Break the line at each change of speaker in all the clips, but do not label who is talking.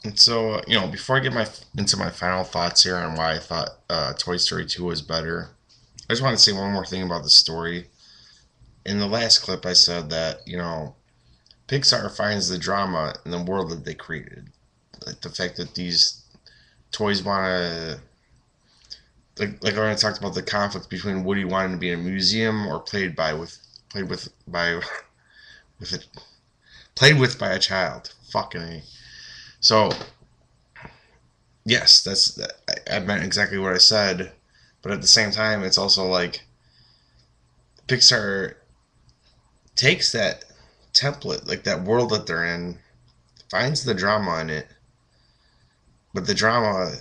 And so, before I get into my final thoughts here on why I thought Toy Story 2 was better, I just want to say one more thing about the story. In the last clip, I said that, Pixar finds the drama in the world that they created. Like the fact that these toys want to, like when I talked about the conflict between Woody wanting to be in a museum or played with by with it played with by a child. Fucking A. So yes, I meant exactly what I said, but at the same time, it's also like Pixar takes that template, like that world that they're in, finds the drama in it, but the drama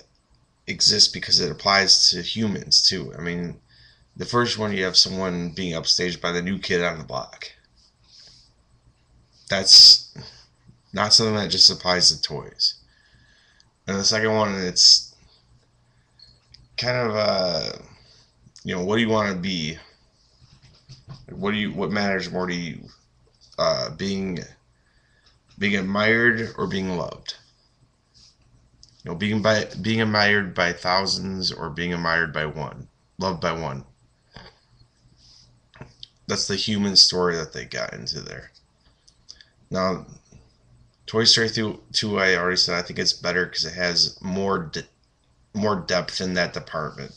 exists because it applies to humans too. I mean, the first one you have someone being upstaged by the new kid on the block. That's not something that just applies to toys. And the second one, it's kind of what do you want to be? What matters more to you? Being admired or being loved? Being admired by thousands or being admired by one, loved by one. That's the human story that they got into there. Now, Toy Story 2, I already said I think it's better because it has more depth in that department,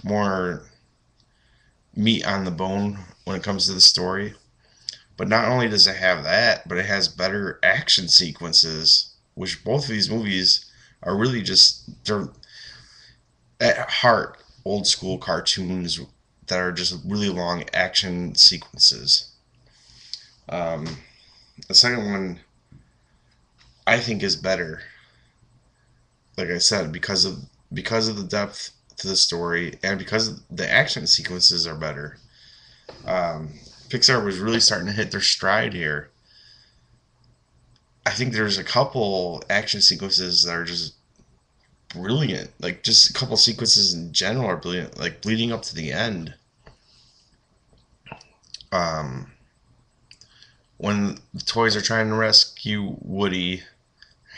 more meat on the bone when it comes to the story. But not only does it have that, but it has better action sequences, which both of these movies are really they're at heart old school cartoons that are just really long action sequences. Um, the second one I think is better, like I said, because of the depth to the story and because the action sequences are better. Um, Pixar was really starting to hit their stride here. I think there's a couple action sequences that are just brilliant. Like just a couple sequences in general are brilliant. Like leading up to the end, um, when the toys are trying to rescue Woody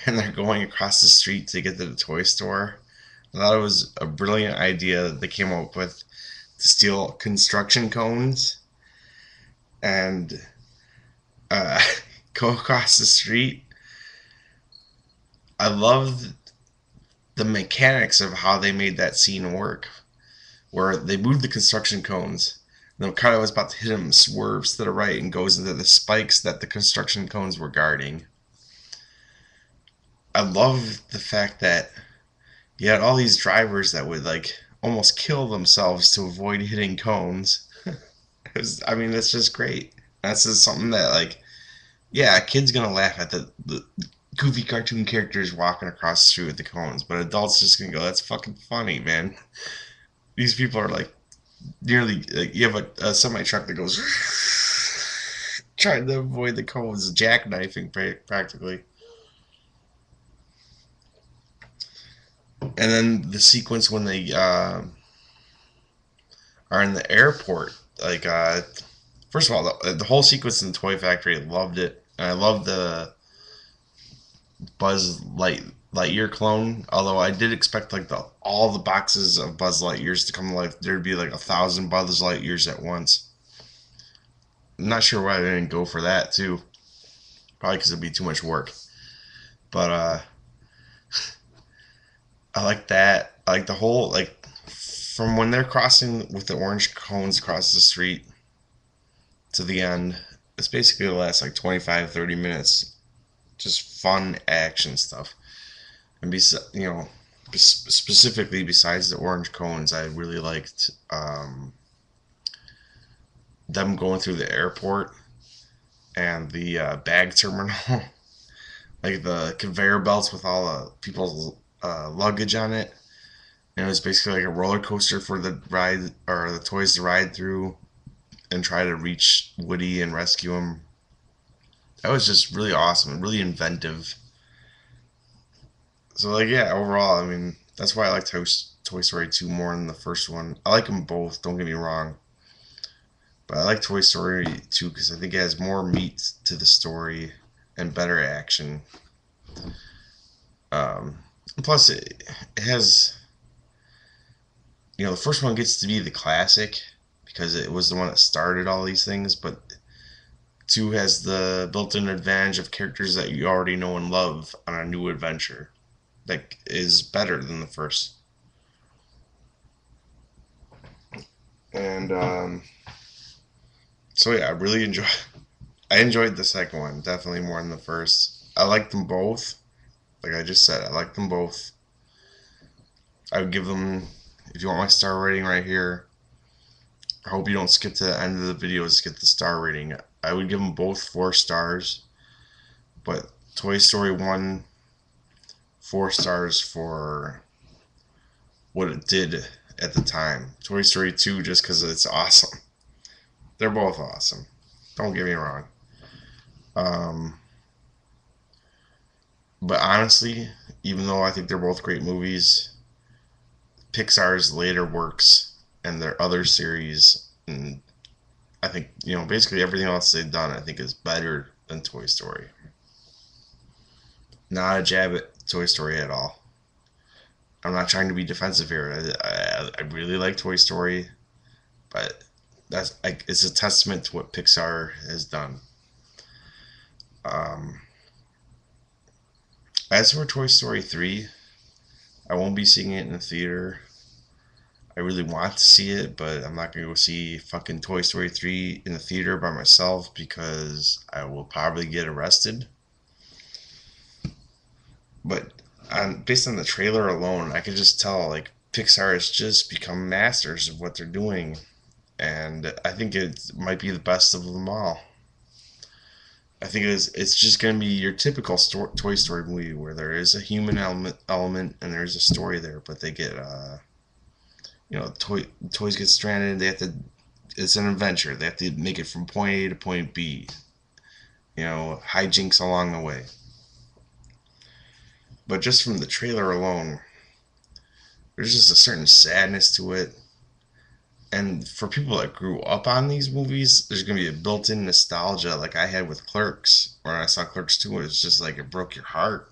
and they're going across the street to get to the toy store. I thought it was a brilliant idea that they came up with to steal construction cones and uh, go across the street. I love the mechanics of how they made that scene work, where they moved the construction cones. And the car was about to hit him, swerves to the right, and goes into the spikes that the construction cones were guarding. I love the fact that you had all these drivers that would like almost kill themselves to avoid hitting cones. I mean, that's just great. That's just something that like, yeah, a kid's gonna laugh at the goofy cartoon characters walking across the street with the cones, but adults just gonna go, "That's fucking funny, man." These people are like nearly like you have a semi truck that goes trying to avoid the cones, jackknifing practically. And then the sequence when they are in the airport, like first of all, the whole sequence in the toy factory, I loved it, and I love the Lightyear clone. Although I did expect like the all the boxes of Buzz Lightyears to come to life. There'd be like 1,000 Buzz Lightyears at once. I'm not sure why I didn't go for that too. Probably because it'd be too much work. But I like that. I like the whole like from when they're crossing with the orange cones across the street to the end. It's basically the last like 25, 30 minutes. Just fun action stuff. And specifically besides the orange cones, I really liked them going through the airport and the bag terminal, like the conveyor belts with all the people's luggage on it. And it was basically like a roller coaster for the ride or the toys to ride through and try to reach Woody and rescue him. That was just really awesome and really inventive. So like yeah, overall, I mean that's why I like Toy Story 2 more than the first one. I like them both. Don't get me wrong, but I like Toy Story 2 because I think it has more meat to the story and better action. Plus, it has, the first one gets to be the classic because it was the one that started all these things, but two has the built-in advantage of characters that you already know and love on a new adventure that is better than the first. And so yeah, I really enjoy. I enjoyed the second one definitely more than the first. I like them both. Like I just said, I like them both. I would give them. If you want my star rating right here, I hope you don't skip to the end of the video to get the star rating. I would give them both 4 stars, but Toy Story 1, 4 stars for what it did at the time. Toy Story 2, just because it's awesome. They're both awesome. Don't get me wrong. Um, but honestly, even though I think they're both great movies, Pixar's later works and their other series, and I think, basically everything else they've done, I think is better than Toy Story. Not a jab at Toy Story at all. I'm not trying to be defensive here. I really like Toy Story, but it's a testament to what Pixar has done. Um, as for Toy Story 3, I won't be seeing it in the theater. I really want to see it, but I'm not gonna go see fucking Toy Story 3 in the theater by myself because I will probably get arrested. But based on the trailer alone, I could just tell like Pixar has just become masters of what they're doing, and I think it might be the best of them all. I think it's just gonna be your typical Toy Story movie where there is a human element and there's a story there, but they get toys get stranded. They have to. It's an adventure. They have to make it from point A to point B. Hijinks along the way. But just from the trailer alone, there's just a certain sadness to it. And for people that grew up on these movies, there's gonna be a built-in nostalgia, like I had with Clerks. When I saw Clerks 2, it was just like it broke your heart.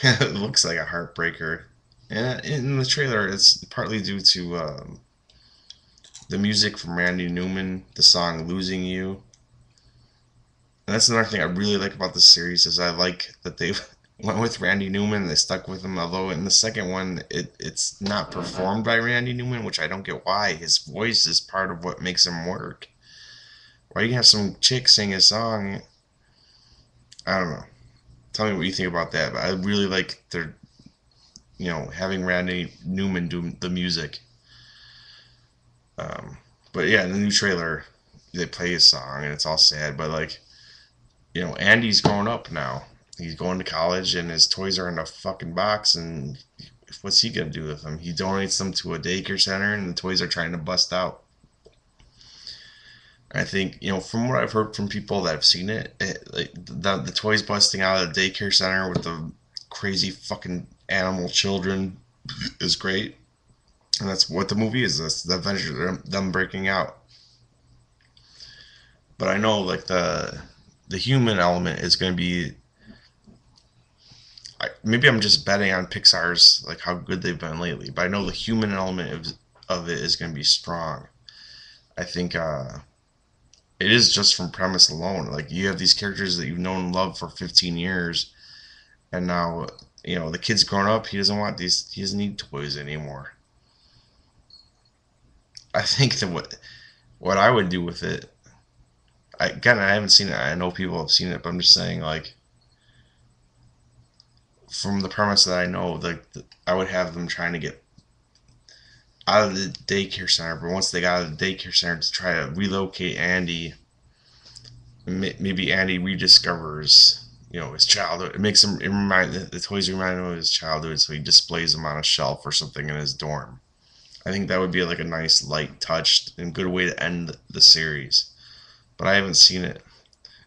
It looks like a heartbreaker. And in the trailer, it's partly due to the music from Randy Newman, the song "Losing You." And that's another thing I really like about this series is I like that they went with Randy Newman. They stuck with him. Although in the second one, it's not performed by Randy Newman, which I don't get why. His voice is part of what makes him work. Why you have some chick sing a song? I don't know. Tell me what you think about that. But I really like their, having Randy Newman do the music. Um, but yeah, in the new trailer, they play his song and it's all sad. But like, Andy's growing up now. He's going to college and his toys are in a fucking box. And what's he gonna do with them? He donates them to a daycare center, and the toys are trying to bust out. I think from what I've heard from people that have seen like the toys busting out of the daycare center with the crazy fucking animal children is great, and that's what the movie is. That's the adventure, them breaking out. But I know like the human element is going to be. Maybe I'm just betting on Pixar's like how good they've been lately, but I know the human element of it is going to be strong. I think it is just from premise alone. Like you have these characters that you've known and loved for 15 years, and now the kid's grown up. He doesn't want these. He doesn't need toys anymore. I think that what I would do with it. I haven't seen it. I know people have seen it, but I'm just saying like from the premise that I know, like I would have them trying to get out of the daycare center. But once they got out of the daycare center, to try to relocate Andy, maybe Andy rediscovers his childhood. It makes him the toys remind him of his childhood, so he displays them on a shelf or something in his dorm. I think that would be like a nice light touch and good way to end the series. But I haven't seen it.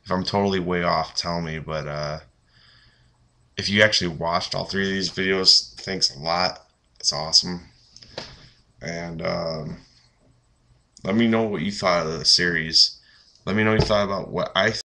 If I'm totally way off, tell me. But if you actually watched all 3 of these videos, thanks a lot. It's awesome. And let me know what you thought of the series. Let me know what you thought about what I